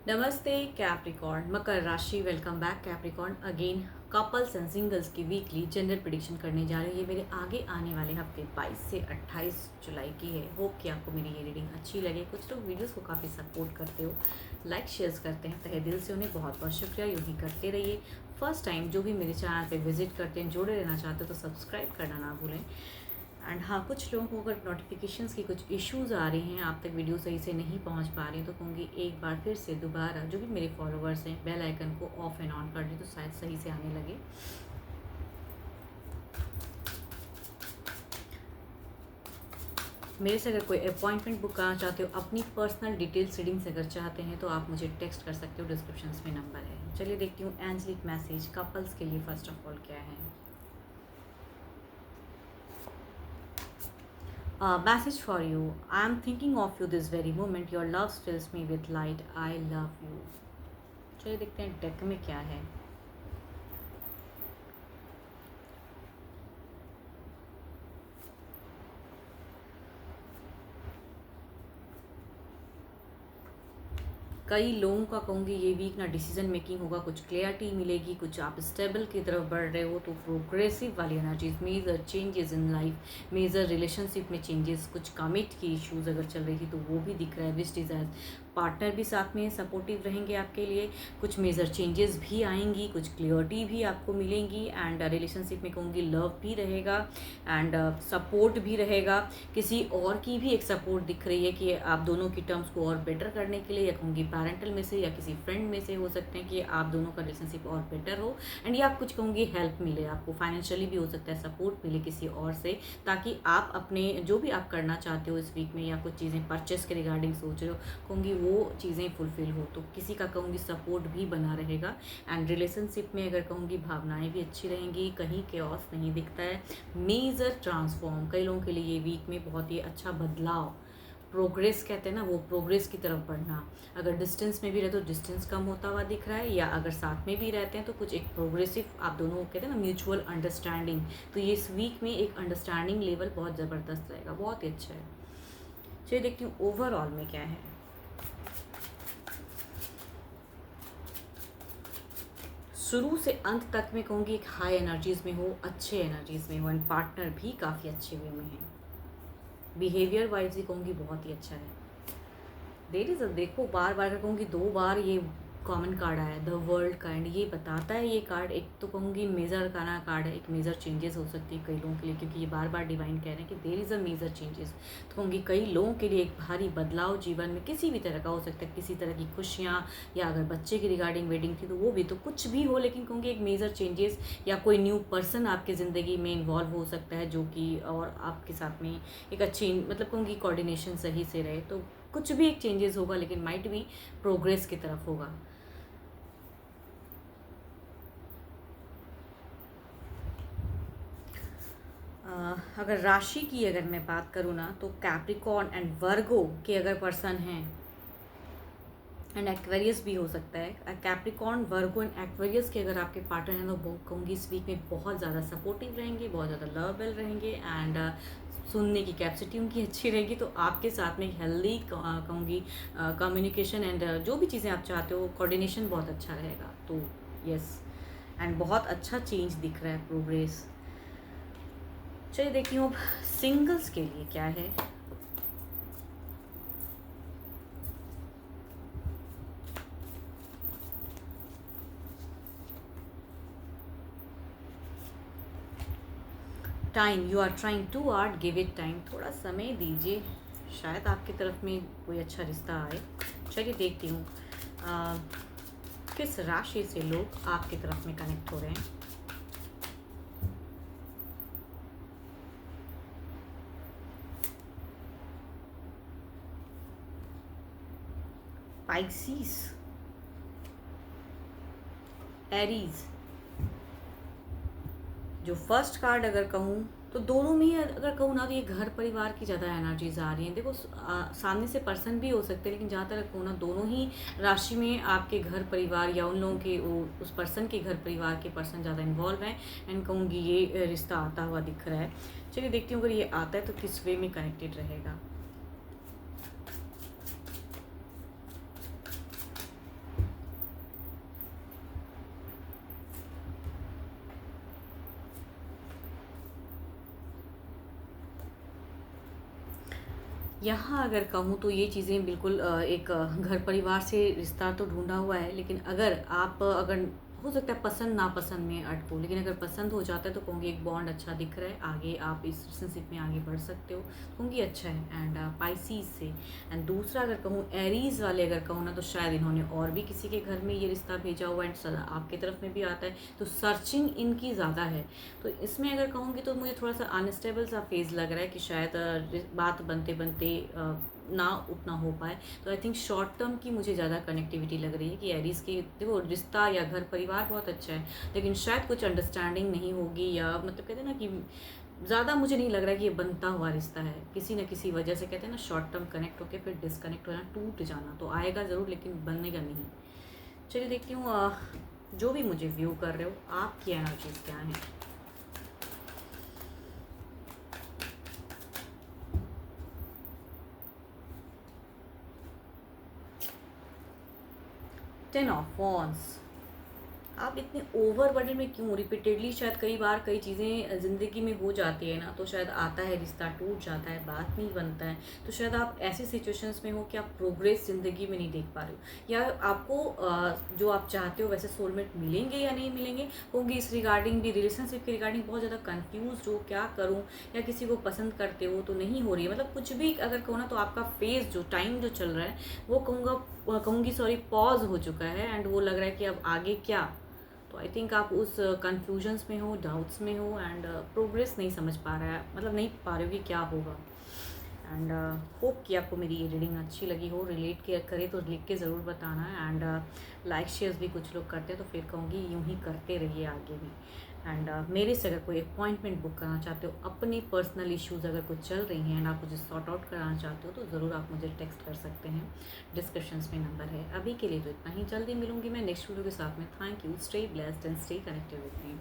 नमस्ते कैप्रिकॉर्न मकर राशि। Welcome back Capricorn again. Couples and singles की वीकली जेंडर प्रिडिक्शन करने जा रही हूँ। ये मेरे आगे आने वाले हफ्ते 22 से 28 जुलाई की है। होप कि आपको मेरी ये रीडिंग अच्छी लगे। कुछ लोग वीडियोस को काफ़ी सपोर्ट करते हो, लाइक शेयर्स करते हैं, तहे दिल से उन्हें बहुत बहुत शुक्रिया। यूँ ही करते रहिए। फर्स्ट टाइम जो भी मेरे चैनल पे विजिट करते हैं, जुड़े रहना चाहते हो तो सब्सक्राइब करना ना भूलें। एंड हाँ, कुछ लोगों को अगर नोटिफिकेशंस की कुछ इश्यूज़ आ रही हैं, आप तक वीडियो सही से नहीं पहुंच पा रही, तो कहूँगी एक बार फिर से दोबारा जो भी मेरे फॉलोअर्स हैं बेल आइकन को ऑफ एंड ऑन कर दें तो शायद सही से आने लगे। मेरे से अगर कोई अपॉइंटमेंट बुक कराना चाहते हो, अपनी पर्सनल डिटेल्स रीडिंग्स अगर चाहते हैं तो आप मुझे टेक्स्ट कर सकते हो, डिस्क्रिप्शन में नंबर है। चलिए देखती हूँ एंजलिक मैसेज कपल्स के लिए फर्स्ट ऑफ ऑल क्या है। Message for you. I am thinking of you this very moment. Your love fills me with light. I love you. चलिए देखते हैं डेक में क्या है। कई लोगों का कहूँगी ये वीक ना डिसीजन मेकिंग होगा, कुछ क्लियरिटी मिलेगी, कुछ आप स्टेबल की तरफ बढ़ रहे हो तो प्रोग्रेसिव वाली energies, major changes in life, major relationship में चेंजेस, कुछ कमिट की इश्यूज अगर चल रही थी तो वो भी दिख रहा है। विश डिज़ायर पार्टनर भी साथ में सपोर्टिव रहेंगे आपके लिए, कुछ मेजर चेंजेस भी आएंगी, कुछ क्लियरिटी भी आपको मिलेंगी। एंड रिलेशनशिप में कहूँगी लव भी रहेगा एंड सपोर्ट भी रहेगा। किसी और की भी एक सपोर्ट दिख रही है कि आप दोनों की टर्म्स को और बेटर करने के लिए, या कहूँगी पैरेंटल में से या किसी फ्रेंड में से हो सकते हैं कि आप दोनों का रिलेशनशिप और बेटर हो। एंड या कुछ कहूँगी हेल्प मिले आपको, फाइनेंशियली भी हो सकता है, सपोर्ट मिले किसी और से, ताकि आप अपने जो भी आप करना चाहते हो इस वीक में या कुछ चीज़ें परचेस के रिगार्डिंग सोच रहे हो, कहूँगी वो चीज़ें फुलफिल हो, तो किसी का कहूँगी सपोर्ट भी बना रहेगा। एंड रिलेशनशिप में अगर कहूँगी भावनाएं भी अच्छी रहेंगी, कहीं केओस नहीं दिखता है। मेजर ट्रांसफॉर्म कई लोगों के लिए ये वीक में बहुत ही अच्छा बदलाव, प्रोग्रेस कहते हैं ना, वो प्रोग्रेस की तरफ बढ़ना। अगर डिस्टेंस में भी रहे तो डिस्टेंस कम होता हुआ दिख रहा है, या अगर साथ में भी रहते हैं तो कुछ एक प्रोग्रेसिव आप दोनों कहते हैं ना म्यूचुअल अंडरस्टैंडिंग, तो ये इस वीक में एक अंडरस्टैंडिंग लेवल बहुत ज़बरदस्त रहेगा, बहुत ही अच्छा है। चलिए देखती हूँ ओवरऑल में क्या है। शुरू से अंत तक में कहूँगी एक हाई एनर्जीज में हो, अच्छे एनर्जीज में हो, एंड पार्टनर भी काफ़ी अच्छे वे में है। बिहेवियर वाइज ही कहूँगी बहुत ही अच्छा है। देर इज देखो बार बार कहूँगी 2 बार ये कॉमन कार्ड आया है द वर्ल्ड का, एंड ये बताता है ये कार्ड, एक तो कहूँगी मेजर का कार्ड है, एक मेजर चेंजेस हो सकती है कई लोगों के लिए, क्योंकि ये बार बार डिवाइन कह रहे हैं कि there is a major changes. तो कहूँगी कई लोगों के लिए एक भारी बदलाव जीवन में किसी भी तरह का हो सकता है, किसी तरह की खुशियाँ, या अगर बच्चे की रिगार्डिंग वेडिंग थी तो वो भी, तो कुछ भी हो, लेकिन कहूँगी एक मेजर चेंजेस, या कोई न्यू पर्सन आपकी ज़िंदगी में इन्वॉल्व हो सकता है जो कि और आपके साथ में एक अच्छी मतलब कहूँगी कोऑर्डिनेशन सही से रहे, तो कुछ भी एक चेंजेस होगा, लेकिन माइट भी प्रोग्रेस की तरफ होगा। अगर राशि की अगर मैं बात करूँ ना, तो कैप्रिकॉर्न एंड वर्गो के अगर पर्सन हैं, एंड एक्वेरियस भी हो सकता है, कैप्रिकॉर्न वर्गो एंड एक्वेरियस के अगर आपके पार्टनर हैं तो कहूँगी इस वीक में बहुत ज़्यादा सपोर्टिव रहेंगे, बहुत ज़्यादा लवेबल रहेंगे, एंड सुनने की कैपेसिटी उनकी अच्छी रहेगी, तो आपके साथ में हेल्दी कहूँगी कम्युनिकेशन एंड जो भी चीज़ें आप चाहते हो, कोऑर्डिनेशन बहुत अच्छा रहेगा। तो यस, एंड बहुत अच्छा चेंज दिख रहा है, प्रोग्रेस। चलिए देखती हूँ अब सिंगल्स के लिए क्या है। Time, you are trying too hard, give it time, थोड़ा समय दीजिए, शायद आपकी तरफ में कोई अच्छा रिश्ता आए। चलिए देखती हूँ किस राशि से लोग आपकी तरफ में कनेक्ट हो रहे हैं। पाइसिस, एरीज, जो फर्स्ट कार्ड अगर कहूँ तो दोनों में ही अगर कहूँ ना, तो ये घर परिवार की ज़्यादा एनर्जीज आ रही हैं। देखो सामने से पर्सन भी हो सकते हैं, लेकिन जहाँ तक कहूँ ना, दोनों ही राशि में आपके घर परिवार या उन लोगों के उस पर्सन के घर परिवार के पर्सन ज़्यादा इन्वॉल्व हैं, एंड कहूँगी ये रिश्ता आता हुआ दिख रहा है। चलिए देखती हूँ अगर ये आता है तो किस वे में कनेक्टेड रहेगा। यहाँ अगर कहूँ तो ये चीज़ें बिल्कुल एक घर परिवार से रिश्ता तो ढूँढा हुआ है, लेकिन अगर आप अगर हो सकता है पसंद नापसंद में अटको, लेकिन अगर पसंद हो जाता है तो कहूँगी एक बॉन्ड अच्छा दिख रहा है, आगे आप इस रिलेशनशिप में आगे बढ़ सकते हो, कहूँगी अच्छा है। एंड पाइसीज से। एंड दूसरा अगर कहूँ एरीज वाले अगर कहूँ ना, तो शायद इन्होंने और भी किसी के घर में ये रिश्ता भेजा हुआ एंड आपके तरफ में भी आता है, तो सर्चिंग इनकी ज़्यादा है। तो इसमें अगर कहूँगी तो मुझे थोड़ा सा अनस्टेबल सा फेज़ लग रहा है कि शायद बात बनते बनते ना उतना हो पाए। तो आई थिंक शॉर्ट टर्म की मुझे ज़्यादा कनेक्टिविटी लग रही है कि एरीज़ की देखो रिश्ता या घर परिवार बहुत अच्छा है, लेकिन शायद कुछ अंडरस्टैंडिंग नहीं होगी, या मतलब कहते हैं ना कि ज़्यादा मुझे नहीं लग रहा है कि ये बनता हुआ रिश्ता है, किसी न किसी वजह से कहते हैं ना शॉर्ट टर्म कनेक्ट होकर फिर डिसकनेक्ट होना, टूट जाना तो आएगा ज़रूर, लेकिन बनेगा नहीं। चलिए देखती हूँ जो भी मुझे व्यू कर रहे हो आपकी एनर्जीज क्या हैं। Ten of wands. आप इतने ओवर बर्डन में क्यों, रिपीटेडली शायद कई बार कई चीज़ें ज़िंदगी में हो जाती है ना, तो शायद आता है रिश्ता टूट जाता है, बात नहीं बनता है, तो शायद आप ऐसी सिचुएशंस में हो कि आप प्रोग्रेस ज़िंदगी में नहीं देख पा रहे हो, या आपको जो आप चाहते हो वैसे सोलमेट मिलेंगे या नहीं मिलेंगे, होंगे इस रिगार्डिंग भी, रिलेशनशिप के रिगार्डिंग बहुत ज़्यादा कन्फ्यूज हो क्या करूँ, या किसी को पसंद करते हो तो नहीं हो रही है, मतलब कुछ भी अगर कहूँ ना, तो आपका फेज जो टाइम जो चल रहा है वो कहूँगी सॉरी पॉज हो चुका है, एंड वो लग रहा है कि अब आगे क्या। तो आई थिंक आप उस कन्फ्यूजन्स में हो, डाउट्स में हो, एंड प्रोग्रेस नहीं समझ पा रहा है, मतलब नहीं पा रहे हो कि क्या होगा। एंड होप कि आपको मेरी ये रीडिंग अच्छी लगी हो, रिलेट किया करे तो लिख के ज़रूर बताना। एंड लाइक शेयर्स भी कुछ लोग करते हैं, तो फिर कहूँगी यूँ ही करते रहिए आगे भी। एंड मेरे से अगर कोई अपॉइंटमेंट बुक करना चाहते हो, अपनी पर्सनल इश्यूज़ अगर कुछ चल रही हैं एंड आप मुझे सॉर्ट आउट कराना चाहते हो, तो ज़रूर आप मुझे टेक्स्ट कर सकते हैं, डिस्क्रिप्शंस में नंबर है। अभी के लिए तो इतना ही, जल्दी मिलूंगी मैं नेक्स्ट वीडियो के साथ में। Thank you, stay blessed and stay connected with me.